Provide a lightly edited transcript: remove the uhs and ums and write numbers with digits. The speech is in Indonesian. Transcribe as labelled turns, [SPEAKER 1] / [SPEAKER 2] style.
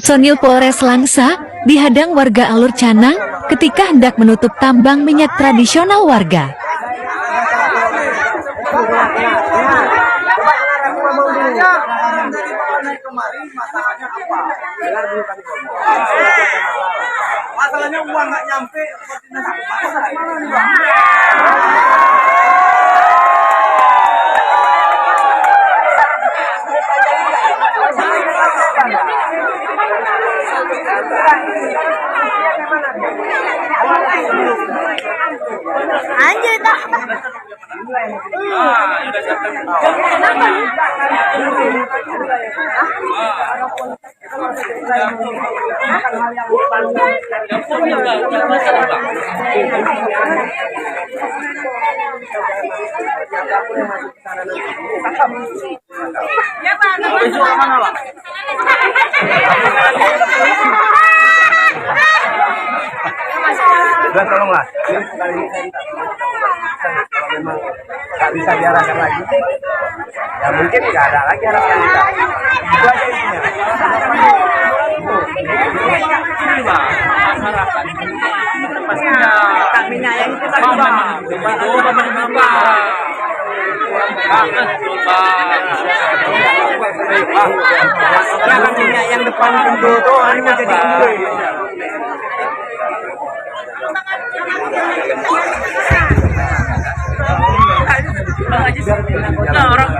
[SPEAKER 1] Personil Polres Langsa dihadang warga Alur Canang ketika hendak menutup tambang minyak tradisional warga.
[SPEAKER 2] Masalahnya uang nggak nyampe.
[SPEAKER 3] Anjir tak. Ya Pak.
[SPEAKER 2] Udah tolonglah. Kali ini kalau memang nggak bisa diarahkan lagi, ya mungkin nggak ada lagi harapan kita. Itu aja intinya.
[SPEAKER 4] Masyarakat pastinya
[SPEAKER 2] Tak minyak yang kita minyak yang depan pintu tuh ini mau jadi
[SPEAKER 4] orang